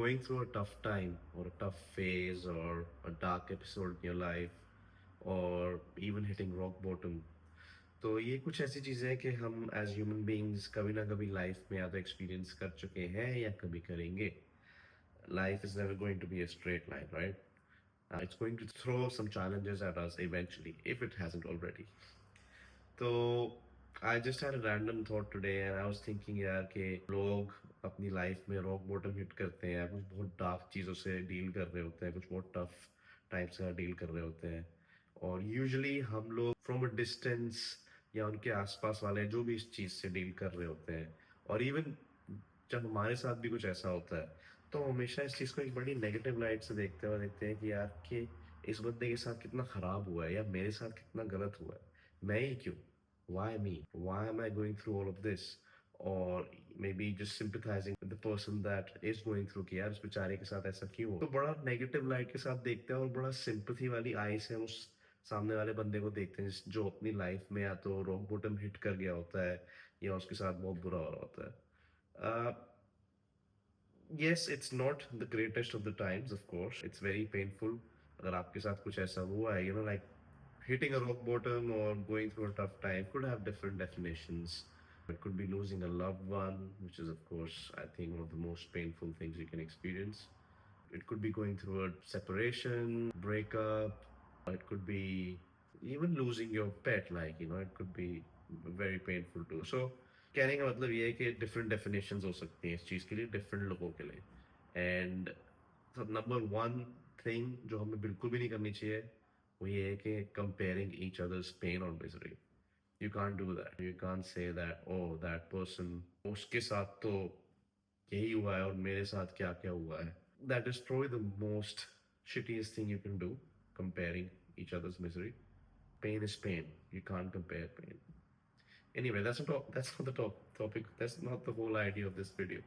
going through a tough time or a tough phase or a dark episode in your life or even hitting rock bottom, तो ये कुछ ऐसी चीज़ें हैं कि हम एज ह्यूमन बीइंग्स कभी ना कभी लाइफ में या तो एक्सपीरियंस कर चुके हैं या कभी करेंगे. Life is never going to be a straight line, right? It's going to throw some challenges at us eventually, if it hasn't already. तो I just had a random thought today and I was thinking यार कि लोग अपनी life में rock bottom hit करते हैं, कुछ बहुत डार्क चीज़ों से डील कर रहे होते हैं, कुछ बहुत टफ टाइप्स का डील कर रहे होते हैं, और यूजुअली हम लोग फ्रॉम अ डिस्टेंस या उनके आसपास वाले जो भी इस चीज़ से डील कर रहे होते हैं, और इवन जब हमारे साथ भी कुछ ऐसा होता है तो हमेशा इस चीज़ को एक बड़ी नेगेटिव लाइट से देखते हैं कि यार कि इस बंदे के साथ कितना खराब हुआ है या मेरे साथ कितना गलत हुआ है, मैं ही क्यों, why me, why am I going through all of this, or maybe just sympathizing with the person that is going through कि यार उस बेचारे के साथ ऐसा क्यों हो. तो बड़ा नेगेटिव लाइट के साथ देखते हैं और बड़ा सिंपथी वाली आई से हम उस सामने वाले बंदे को देखते हैं जो अपनी लाइफ में या तो रॉक बॉटम हिट कर गया होता है या उसके साथ बहुत बुरा हो रहा होता है. uh, yes, it's not the greatest of the times, of course. It's very painful. अगर आपके साथ कुछ ऐसा हुआ है, like hitting a rock bottom or going through a tough time could have different definitions. It could be losing a loved one, which is, of course, I think one of the most painful things you can experience. It could be going through a separation, breakup. It could be even losing your pet, it could be very painful too. So, कहने का मतलब ये है कि different definitions हो सकती हैं इस चीज़ के लिए different लोगों के लिए. And so number one thing जो हमें बिल्कुल भी नहीं करनी चाहिए वो ये है कि comparing each other's pain or misery. You can't do that. You can't say that, oh, that person, उसके साथ तो यही हुआ है और मेरे साथ क्या क्या हुआ है. That is probably the most shittiest thing you can do, comparing each other's misery. Pain is pain. You can't compare pain. Anyway, that's not the topic. That's not the whole idea of this video.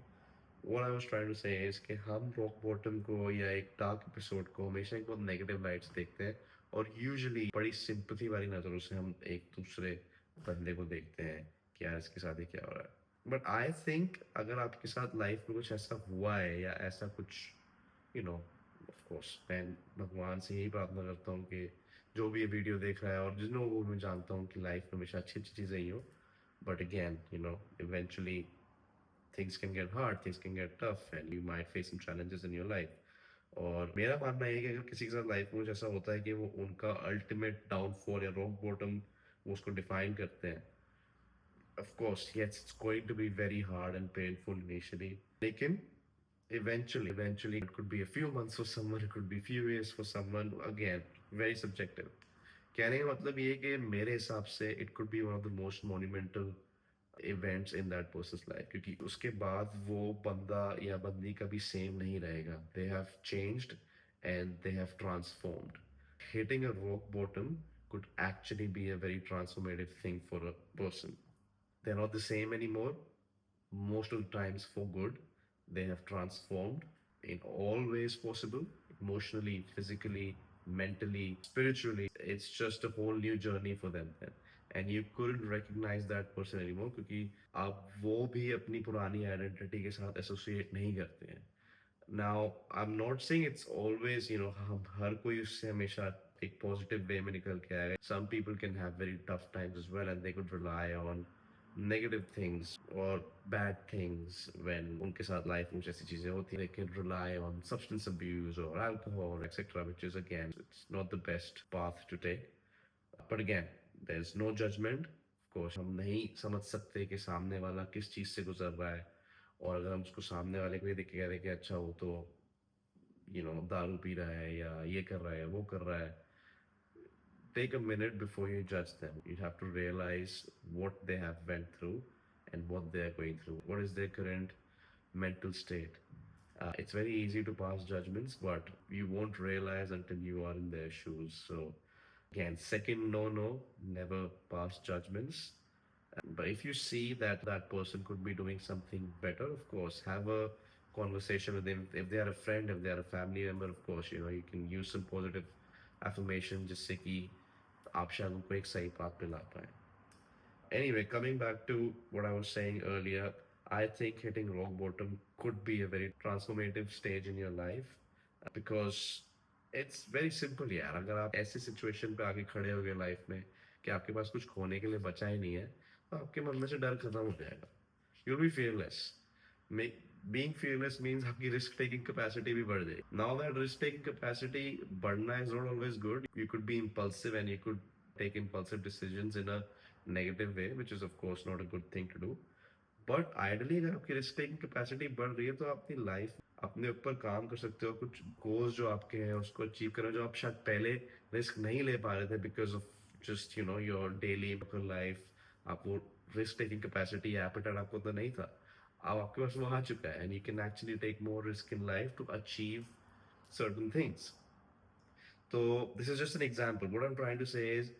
What I was trying to say is कि हम rock bottom को या एक dark episode को हमेशा एक बहुत negative light से देखते हैं और usually बड़ी sympathy वाली नज़रों से हम एक दूसरे बंदे को देखते हैं कि यार इसके साथ ये क्या हो रहा है. But I think अगर आपके साथ लाइफ में कुछ ऐसा हुआ है या ऐसा कुछ ऑफ कोर्स मैं भगवान से यही प्रार्थना करता हूँ कि जो भी ये वीडियो देख रहा है और जिन लोगों को मैं जानता हूँ कि लाइफ में हमेशा अच्छी अच्छी चीज़ें ही हो, but again eventually things can get hard, things can get tough, and you might face some challenges in your life. और मेरा मानना है कि अगर किसी के साथ लाइफ में कुछ ऐसा होता है कि वो उनका अल्टीमेट डाउनफॉल या रॉक बॉटम वो उसको डिफाइन करते हैं, of course, yes, it's going to be very hard and painful initially. लेकिन eventually, it could be a few months for someone, it could be few years for someone. Again, very subjective. कहने का मतलब ये है कि मेरे हिसाब से it could be one of the most monumental events in that person's life, क्योंकि उसके बाद वो बंदा या बंदी कभी सेम नहीं रहेगा. They have changed and they have transformed. Hitting a rock bottom could actually be a very transformative thing for a person. They're not the same anymore, most of the times for good. They have transformed in all ways possible, emotionally, physically, mentally, spiritually. It's just a whole new journey for them then. And you couldn't recognize that person anymore क्योंकि आप वो भी अपनी पुरानी identity के साथ associate नहीं करते हैं. Now, I'm not saying it's always, हम हर कोई उससे हमेशा एक पॉजिटिव वे में निकल के आएगा. Some people can have very tough times as well and they could rely on negative things or bad things when उनके साथ लाइफ में कुछ ऐसी चीजें होती हैं. They can rely on substance abuse or alcohol, etc., which is again, it's not the best path to take. But again, there's no judgment. Of course, हम नहीं समझ सकते कि सामने वाला किस चीज से गुजर रहा है, और अगर हम उसको सामने वाले को ये देख के कह रहे हैं कि अच्छा वो तो दारू पी रहा है या ये कर रहा है या वो कर रहा है, take a minute before you judge them. You have to realize what they have went through and what they are going through. What is their current mental state? It's very easy to pass judgments, but you won't realize until you are in their shoes. So again, second no, never pass judgments. But if you see that that person could be doing something better, of course, have a conversation with them. If they are a friend, if they are a family member, of course, you can use some positive affirmation जिससे कि आप शायद उनको एक सही path पे ला पाए. Anyway, coming back to what I was saying earlier, I think hitting rock bottom could be a very transformative stage in your life because it's very simple यार. अगर आप ऐसी सिचुएशन पे आके खड़े हो गए लाइफ में कि आपके पास कुछ खोने के लिए बचा ही नहीं है, तो आपके मन में से डर खत्म हो जाएगा. You'll be fearless. Make, being fearless means आपकी risk taking capacity भी बढ़ जाएगी. Now that risk taking capacity बढ़ना is not always good. You could be impulsive and you could take impulsive decisions in a negative way, which is of course not a good thing to do. But ideally अगर आपकी risk taking capacity बढ़ रही है तो आप अपनी life अपने ऊपर काम कर सकते हो. कुछ गोल्स जो आपके हैं उसको अचीव करो जो आप शायद पहले रिस्क नहीं ले पा रहे थे because of just your daily life. आपको रिस्क टेकिंग कैपेसिटी एपेटाइट आपको तो नहीं था. अब आपके पास वो आ चुका है and you can actually take more risk in life to achieve certain things. तो this is just an example. What I am trying to say is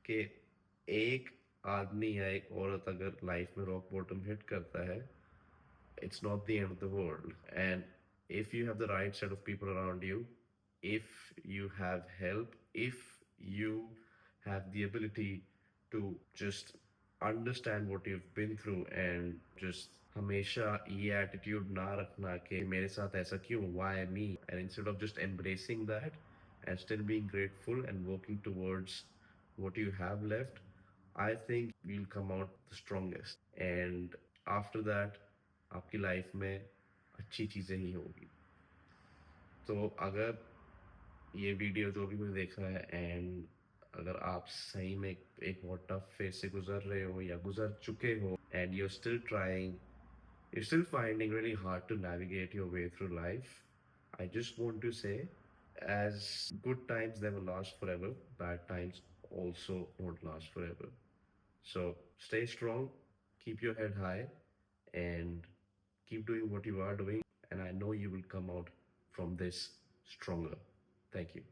कि एक आदमी या एक औरत अगर लाइफ में रॉक बॉटम हिट करता है, it's not the end of the world. And if you have the right set of people around you, if you have help, if you have the ability to just understand what you've been through and just हमेशा ये attitude ना रखना कि मेरे साथ ऐसा क्यों, why me, and instead of just embracing that and still being grateful and working towards what you have left, I think you'll come out the strongest. And after that, आपकी लाइफ में अच्छी चीज़ें ही होगी. तो अगर ये वीडियो जो भी कोई देख रहा है एंड अगर आप सही में एक बहुत टफ फेज से गुजर रहे हो या गुजर चुके हो and you still trying, you're still finding really hard to navigate your way through life, I just want to say, as good times never last forever, bad times also won't last forever. So stay strong, keep your head high, and keep doing what you are doing. And I know you will come out from this stronger. Thank you.